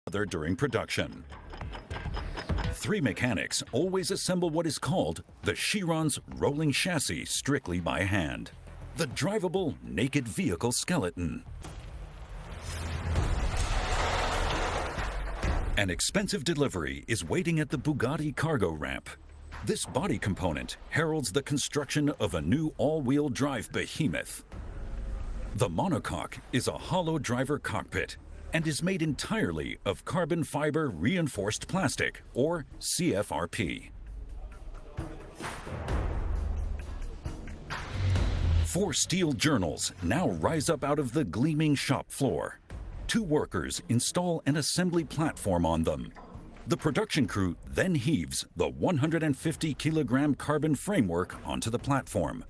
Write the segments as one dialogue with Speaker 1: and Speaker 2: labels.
Speaker 1: other during production. Three mechanics always assemble what is called the Chiron's rolling chassis strictly by hand, the drivable naked vehicle skeleton. An expensive delivery is waiting at the Bugatti cargo ramp. This body component heralds the construction of a new all-wheel drive behemoth. The monocoque is a hollow driver cockpit and is made entirely of carbon fiber reinforced plastic, or CFRP. 4 steel journals now rise up out of the gleaming shop floor. 2 workers install an assembly platform on them. The production crew then heaves the 150-kilogram carbon framework onto the platform.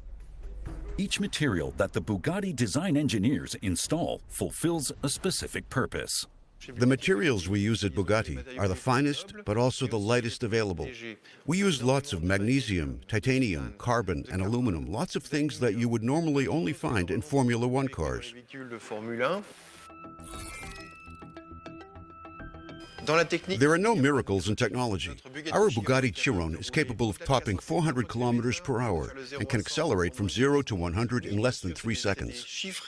Speaker 1: Each material that the Bugatti design engineers install fulfills a specific purpose.
Speaker 2: The materials we use at Bugatti are the finest, but also the lightest available. We use lots of magnesium, titanium, carbon, and aluminum, lots of things that you would normally only find in Formula One cars. There are no miracles in technology. Our Bugatti Chiron is capable of topping 400 kilometers per hour and can accelerate from 0 to 100 in less than 3 seconds.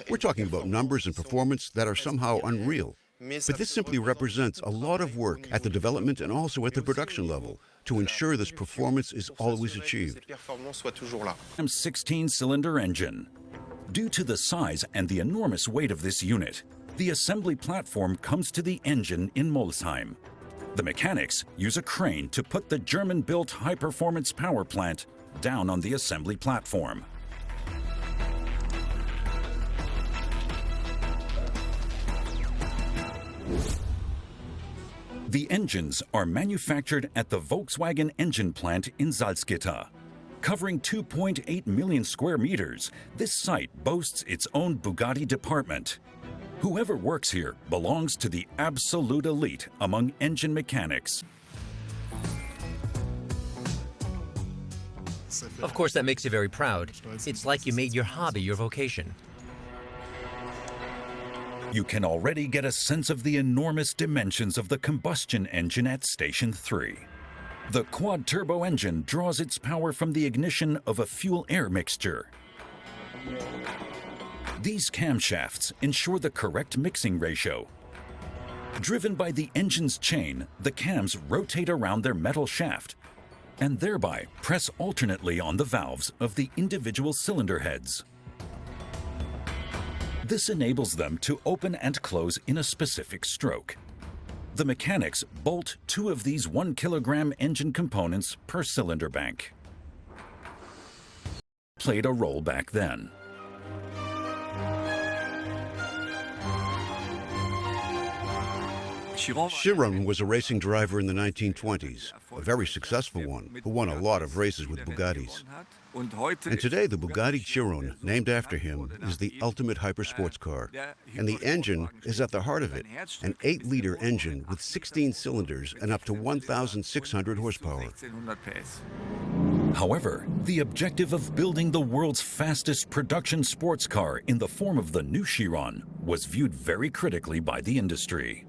Speaker 2: We're talking about numbers and performance that are somehow unreal. But this simply represents a lot of work at the development and also at the production level to ensure this performance is always achieved.
Speaker 1: 16-cylinder engine. Due to the size and the enormous weight of this unit, the assembly platform comes to the engine in Molsheim. The mechanics use a crane to put the German-built high-performance power plant down on the assembly platform. The engines are manufactured at the Volkswagen engine plant in Salzgitter. Covering 2.8 million square meters, this site boasts its own Bugatti department. Whoever works here belongs to the absolute elite among engine mechanics.
Speaker 3: Of course, that makes you very proud. It's like you made your hobby your vocation.
Speaker 1: You can already get a sense of the enormous dimensions of the combustion engine at Station 3. The quad-turbo engine draws its power from the ignition of a fuel-air mixture. These camshafts ensure the correct mixing ratio. Driven by the engine's chain, the cams rotate around their metal shaft and thereby press alternately on the valves of the individual cylinder heads. This enables them to open and close in a specific stroke. The mechanics bolt 2 of these 1-kilogram engine components per cylinder bank. Played a role back then.
Speaker 2: Chiron was a racing driver in the 1920s, a very successful one, who won a lot of races with Bugattis. And today the Bugatti Chiron, named after him, is the ultimate hypersports car. And the engine is at the heart of it, an 8-liter engine with 16 cylinders and up to 1,600 horsepower.
Speaker 1: However, the objective of building the world's fastest production sports car in the form of the new Chiron was viewed very critically by the industry.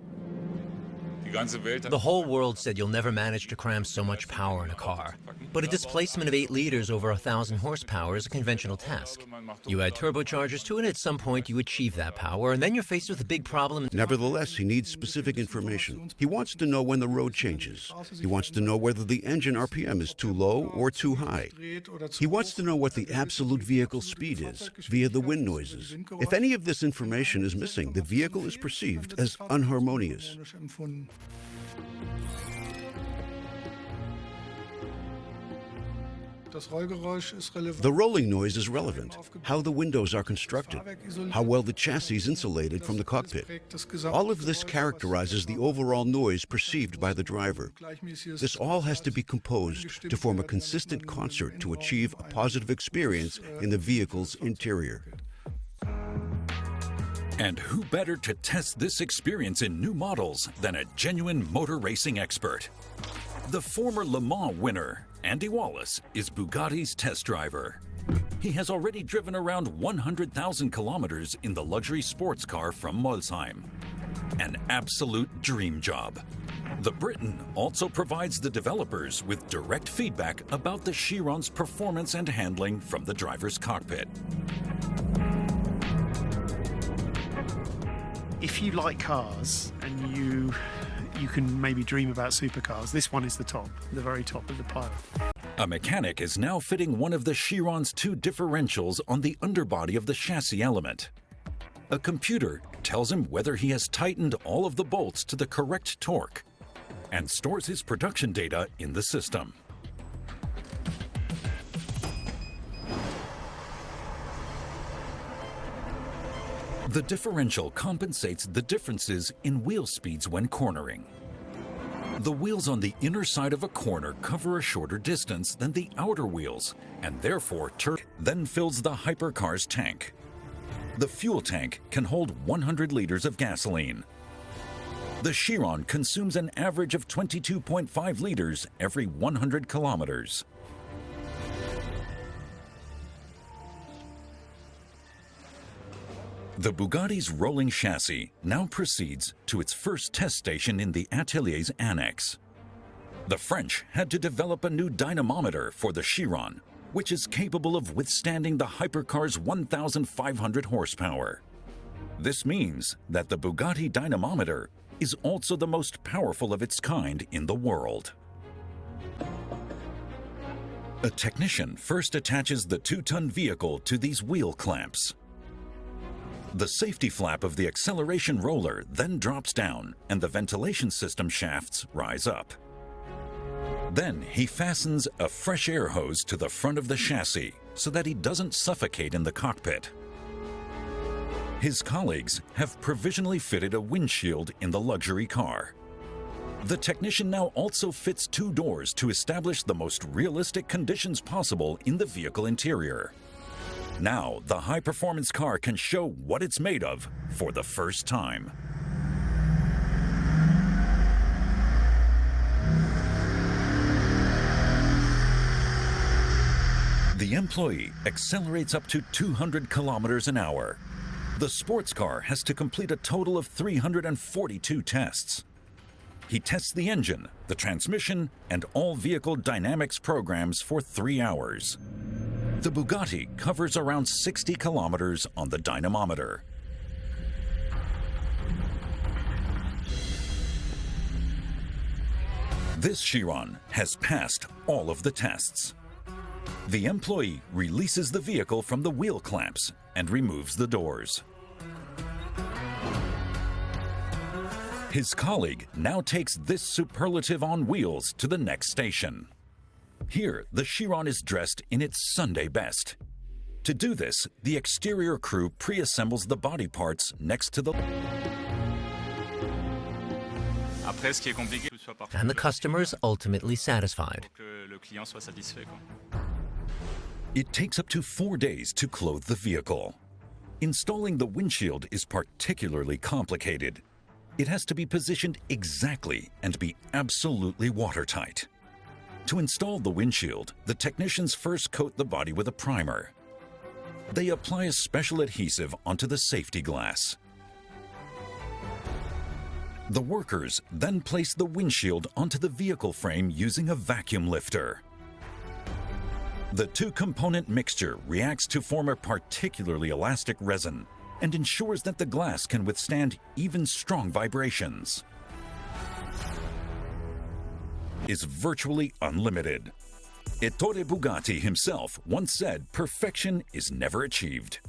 Speaker 3: The whole world said you'll never manage to cram so much power in a car. But a displacement of 8 liters over 1,000 horsepower is a conventional task. You add turbochargers to it, and at some point you achieve that power, and then you're faced with a big problem.
Speaker 2: Nevertheless, he needs specific information. He wants to know when the road changes. He wants to know whether the engine RPM is too low or too high. He wants to know what the absolute vehicle speed is via the wind noises. If any of this information is missing, the vehicle is perceived as unharmonious. The rolling noise is relevant, how the windows are constructed, how well the chassis is insulated from the cockpit. All of this characterizes the overall noise perceived by the driver. This all has to be composed to form a consistent concert to achieve a positive experience in the vehicle's interior.
Speaker 1: And who better to test this experience in new models than a genuine motor racing expert? The former Le Mans winner, Andy Wallace, is Bugatti's test driver. He has already driven around 100,000 kilometers in the luxury sports car from Molsheim. An absolute dream job. The Briton also provides the developers with direct feedback about the Chiron's performance and handling from the driver's cockpit.
Speaker 4: If you like cars and you can maybe dream about supercars, this one is the very top of the pile.
Speaker 1: A mechanic is now fitting one of the Chiron's 2 differentials on the underbody of the chassis element. A computer tells him whether he has tightened all of the bolts to the correct torque and stores his production data in the system. The differential compensates the differences in wheel speeds when cornering. The wheels on the inner side of a corner cover a shorter distance than the outer wheels, and therefore then fills the hypercar's tank. The fuel tank can hold 100 liters of gasoline. The Chiron consumes an average of 22.5 liters every 100 kilometers. The Bugatti's rolling chassis now proceeds to its first test station in the Atelier's annex. The French had to develop a new dynamometer for the Chiron, which is capable of withstanding the hypercar's 1,500 horsepower. This means that the Bugatti dynamometer is also the most powerful of its kind in the world. A technician first attaches the 2-ton vehicle to these wheel clamps. The safety flap of the acceleration roller then drops down and the ventilation system shafts rise up. Then he fastens a fresh air hose to the front of the chassis so that he doesn't suffocate in the cockpit. His colleagues have provisionally fitted a windshield in the luxury car. The technician now also fits 2 doors to establish the most realistic conditions possible in the vehicle interior. Now, the high-performance car can show what it's made of for the first time. The employee accelerates up to 200 kilometers an hour. The sports car has to complete a total of 342 tests. He tests the engine, the transmission, and all vehicle dynamics programs for 3 hours. The Bugatti covers around 60 kilometers on the dynamometer. This Chiron has passed all of the tests. The employee releases the vehicle from the wheel clamps and removes the doors. His colleague now takes this superlative on wheels to the next station. Here, the Chiron is dressed in its Sunday best. To do this, the exterior crew pre-assembles the body parts next to the...
Speaker 3: And the customer is ultimately satisfied.
Speaker 1: It takes up to 4 days to clothe the vehicle. Installing the windshield is particularly complicated. It has to be positioned exactly and be absolutely watertight. To install the windshield, the technicians first coat the body with a primer. They apply a special adhesive onto the safety glass. The workers then place the windshield onto the vehicle frame using a vacuum lifter. The 2-component mixture reacts to form a particularly elastic resin and ensures that the glass can withstand even strong vibrations. Is virtually unlimited. Ettore Bugatti himself once said perfection is never achieved.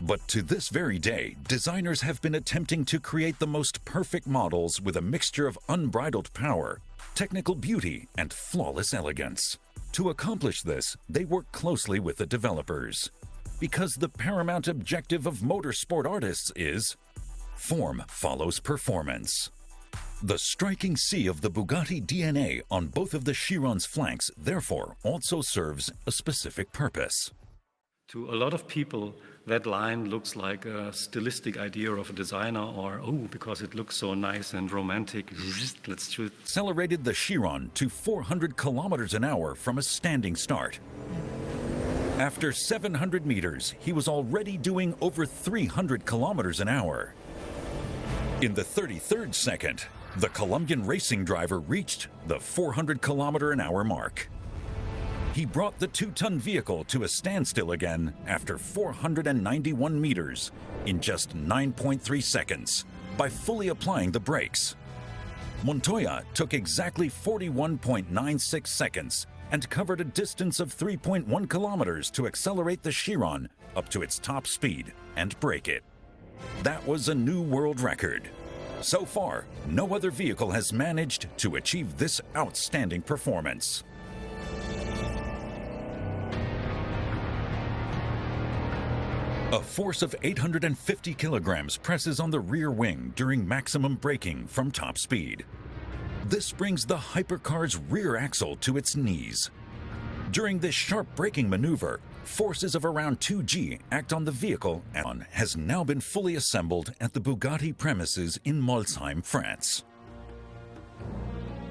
Speaker 1: But to this very day, designers have been attempting to create the most perfect models with a mixture of unbridled power, technical beauty, and flawless elegance. To accomplish this, they work closely with the developers, because the paramount objective of motorsport artists is form follows performance. The striking C of the Bugatti DNA on both of the Chiron's flanks therefore also serves a specific purpose.
Speaker 5: To a lot of people, that line looks like a stylistic idea of a designer, or, oh, because it looks so nice and romantic, let's shoot.
Speaker 1: Accelerated the Chiron to 400 kilometers an hour from a standing start. After 700 meters, he was already doing over 300 kilometers an hour. In the 33rd second, the Colombian racing driver reached the 400-kilometer-an-hour mark. He brought the 2-ton vehicle to a standstill again after 491 meters in just 9.3 seconds by fully applying the brakes. Montoya took exactly 41.96 seconds and covered a distance of 3.1 kilometers to accelerate the Chiron up to its top speed and brake it. That was a new world record. So far, no other vehicle has managed to achieve this outstanding performance. A force of 850 kilograms presses on the rear wing during maximum braking from top speed. This brings the hypercar's rear axle to its knees. During this sharp braking maneuver, forces of around 2G act on the vehicle and has now been fully assembled at the Bugatti premises in Molsheim, France.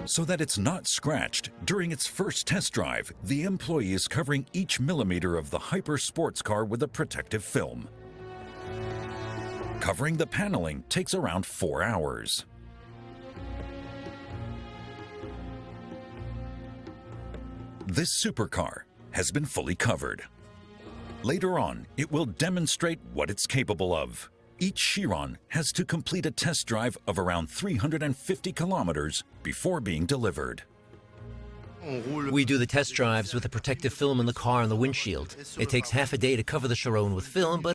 Speaker 1: So that it's not scratched, during its first test drive, the employee is covering each millimeter of the hyper sports car with a protective film. Covering the paneling takes around 4 hours. This supercar has been fully covered. Later on, it will demonstrate what it's capable of. Each Chiron has to complete a test drive of around 350 kilometers before being delivered.
Speaker 3: We do the test drives with a protective film in the car and the windshield. It takes half a day to cover the Chiron with film, but